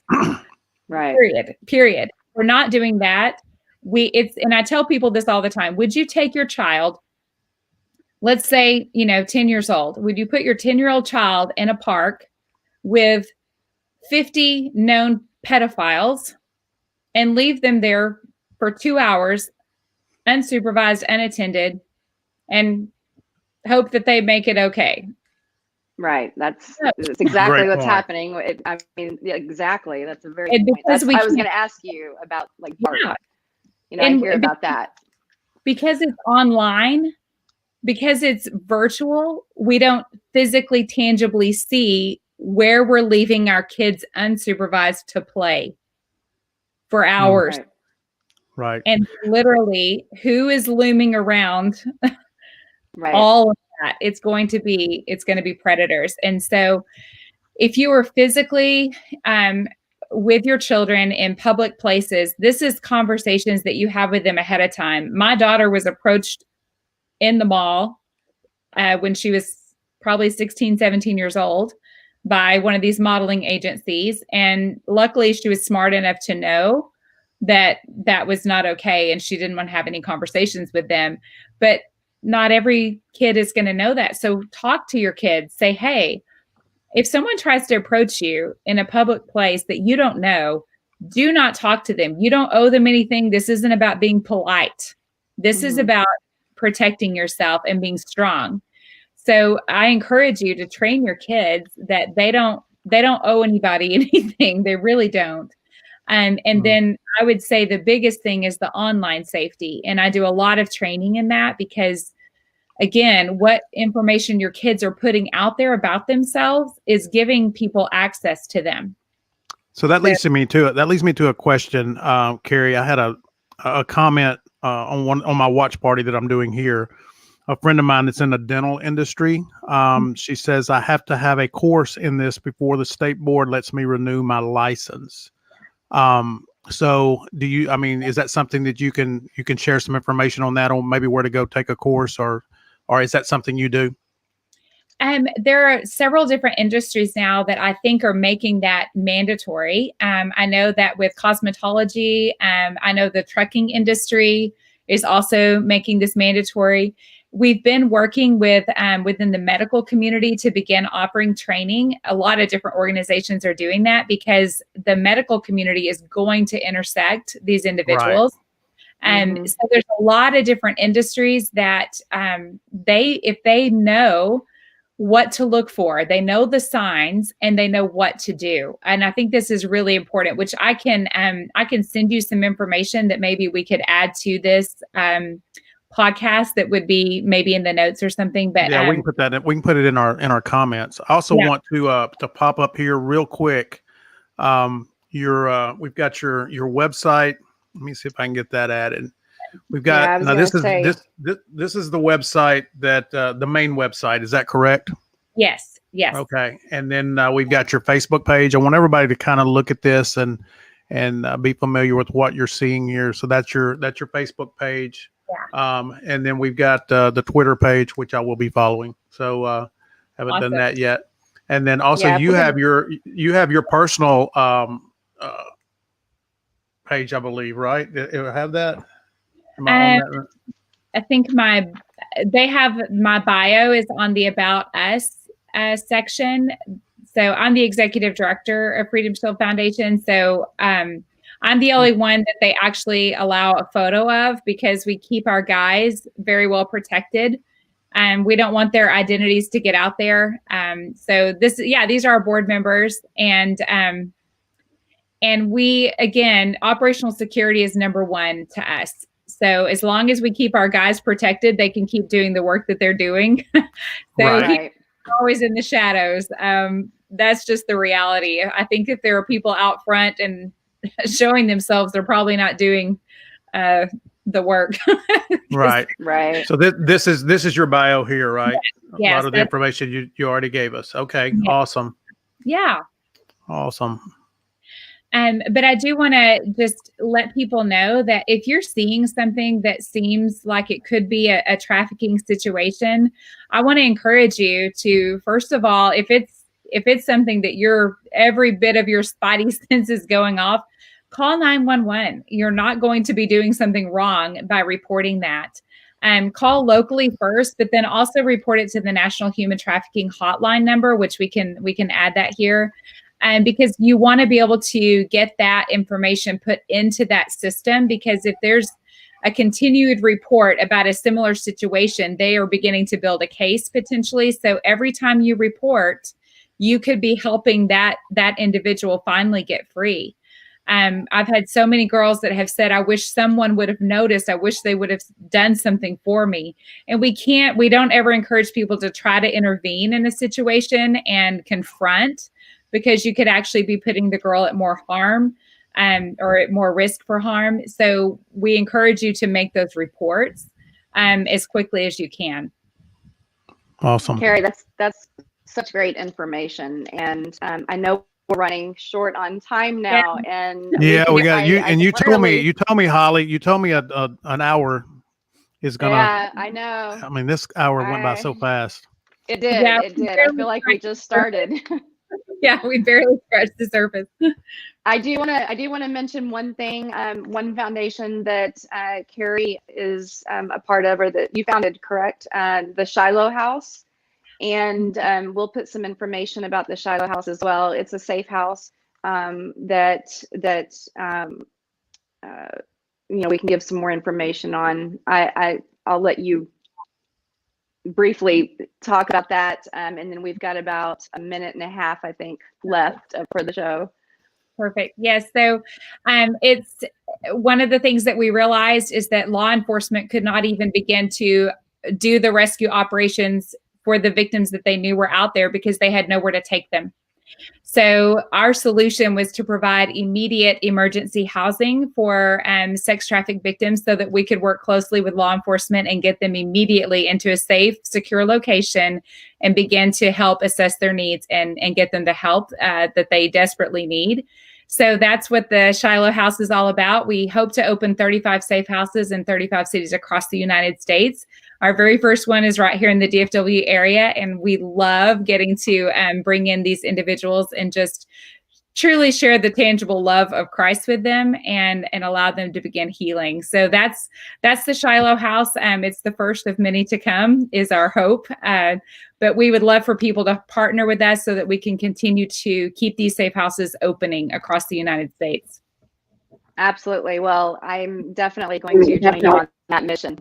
Speaker 2: Right.
Speaker 3: Period. We're not doing that. And I tell people this all the time. Would you take your child, let's say, 10 years old, would you put your 10-year-old child in a park with 50 known pedophiles and leave them there for 2 hours, unsupervised, unattended, and hope that they make it okay?
Speaker 2: Right. That's exactly
Speaker 1: Great
Speaker 2: what's
Speaker 1: point.
Speaker 2: happening. Exactly. That's a very good point. That's why I was going to ask you about park. I hear about that.
Speaker 3: Because it's online, because it's virtual, we don't physically, tangibly see where we're leaving our kids unsupervised to play for hours.
Speaker 1: Right.
Speaker 3: And literally, who is looming around?
Speaker 2: Right.
Speaker 3: All of that. It's going to be predators. And so if you are physically with your children in public places, this is conversations that you have with them ahead of time. My daughter was approached in the mall when she was probably 16, 17 years old by one of these modeling agencies. And luckily she was smart enough to know that that was not okay. And she didn't want to have any conversations with them. But not every kid is going to know that. So talk to your kids. Say, hey, if someone tries to approach you in a public place that you don't know, do not talk to them. You don't owe them anything. This isn't about being polite. This is about protecting yourself and being strong. So I encourage you to train your kids that they don't owe anybody anything. They really don't. And then I would say the biggest thing is the online safety. And I do a lot of training in that because, again, what information your kids are putting out there about themselves is giving people access to them.
Speaker 1: So that leads me to a question, Carrie. I had a comment on my watch party that I'm doing here. A friend of mine that's in the dental industry. She says, I have to have a course in this before the state board lets me renew my license. So is that something that you can share some information on that, on maybe where to go take a course, or is that something you do?
Speaker 3: There are several different industries now that I think are making that mandatory. I know that with cosmetology, I know the trucking industry is also making this mandatory. We've been working with within the medical community to begin offering training. A lot of different organizations are doing that because the medical community is going to intersect these individuals. Right. So there's a lot of different industries that if they know what to look for, they know the signs and they know what to do. And I think this is really important, which I can send you some information that maybe we could add to this podcast that would be maybe in the notes or something. But
Speaker 1: yeah, we can put that in. We can put it in our comments. I also want to pop up here real quick. We've got your website. Let me see if I can get that added. We've
Speaker 2: Yeah,
Speaker 1: got
Speaker 2: I was
Speaker 1: now.
Speaker 2: gonna
Speaker 1: This is
Speaker 2: say.
Speaker 1: this is the website that the main website. Is that correct?
Speaker 3: Yes. Yes.
Speaker 1: Okay, and then we've got your Facebook page. I want everybody to kind of look at this and be familiar with what you're seeing here. So that's your Facebook page.
Speaker 3: Yeah.
Speaker 1: And then we've got the Twitter page, which I will be following. So haven't done that yet. And then also
Speaker 2: Yeah,
Speaker 1: you have your personal page, I believe, right? Do I have that? Am I on that?
Speaker 3: I think they have my bio is on the About Us section. So I'm the executive director of Freedom Shield Foundation. So I'm the only one that they actually allow a photo of because we keep our guys very well protected. And we don't want their identities to get out there. So these are our board members. And we, again, operational security is number one to us. So as long as we keep our guys protected, they can keep doing the work that they're doing.
Speaker 2: Right.
Speaker 3: He's always in the shadows. That's just the reality. I think if there are people out front and showing themselves, they're probably not doing the work.
Speaker 1: Right.
Speaker 2: Right.
Speaker 1: So this is your bio here, right?
Speaker 3: Yes,
Speaker 1: a lot of the information you already gave us. Okay.
Speaker 3: Yeah.
Speaker 1: Awesome.
Speaker 3: Yeah.
Speaker 1: Awesome.
Speaker 3: But I do want to just let people know that if you're seeing something that seems like it could be a trafficking situation, I want to encourage you to, first of all, if it's something that every bit of your spidey sense is going off, call 911. You're not going to be doing something wrong by reporting that. Call locally first, but then also report it to the National Human Trafficking Hotline number, which we can add that here. Because you want to be able to get that information put into that system, because if there's a continued report about a similar situation, they are beginning to build a case potentially. So every time you report, you could be helping that individual finally get free. I've had so many girls that have said, I wish someone would have noticed. I wish they would have done something for me. And we don't ever encourage people to try to intervene in a situation and confront, because you could actually be putting the girl at more harm or at more risk for harm. So we encourage you to make those reports as quickly as you can.
Speaker 1: Awesome.
Speaker 2: Carrie, that's such great information. And I know we're running short on time now.
Speaker 3: Yeah.
Speaker 2: And
Speaker 1: we got you. And you told me, Holly, you told me an hour is gonna.
Speaker 2: Yeah, I know.
Speaker 1: I mean, this hour went by so fast.
Speaker 2: It did.
Speaker 3: Yeah,
Speaker 2: it did. I feel like we just started.
Speaker 3: Yeah, we barely scratched the surface.
Speaker 2: I do want to mention one thing. One foundation that Carrie is a part of, or that you founded, correct? The Shiloh House. And we'll put some information about the Shiloh House as well. It's a safe house that we can give some more information on. I'll let you briefly talk about that, and then we've got about a minute and a half, I think, left for the show.
Speaker 3: Perfect. Yes. So it's one of the things that we realized is that law enforcement could not even begin to do the rescue operations for the victims that they knew were out there because they had nowhere to take them. So our solution was to provide immediate emergency housing for sex trafficked victims so that we could work closely with law enforcement and get them immediately into a safe, secure location and begin to help assess their needs and get them the help that they desperately need. So that's what the Shiloh House is all about. We hope to open 35 safe houses in 35 cities across the United States. Our very first one is right here in the DFW area, and we love getting to bring in these individuals and just truly share the tangible love of Christ with them and allow them to begin healing. So that's the Shiloh House. It's the first of many to come, is our hope. But we would love for people to partner with us so that we can continue to keep these safe houses opening across the United States.
Speaker 2: Absolutely. Well, I'm definitely going to join you on that mission.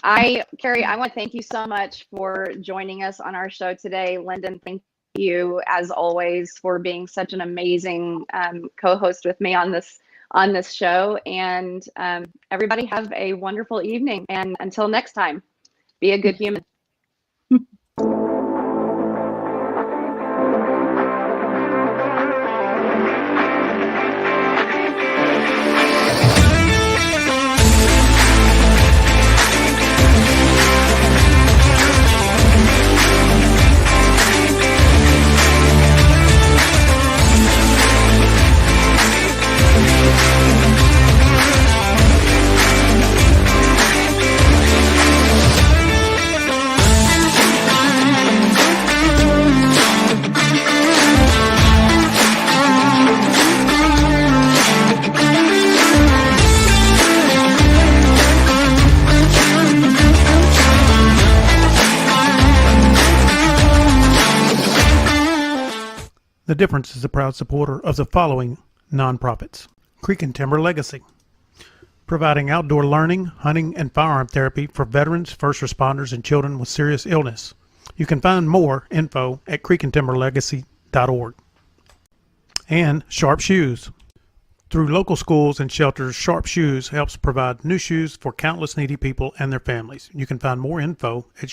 Speaker 2: Carrie, I want to thank you so much for joining us on our show today. Lyndon, thank you as always for being such an amazing co-host with me on this show. And everybody have a wonderful evening. And until next time, be a good human.
Speaker 1: The Difference is a proud supporter of the following nonprofits. Creek and Timber Legacy, providing outdoor learning, hunting, and firearm therapy for veterans, first responders, and children with serious illness. You can find more info at creekandtimberlegacy.org. And Sharp Shoes. Through local schools and shelters, Sharp Shoes helps provide new shoes for countless needy people and their families. You can find more info at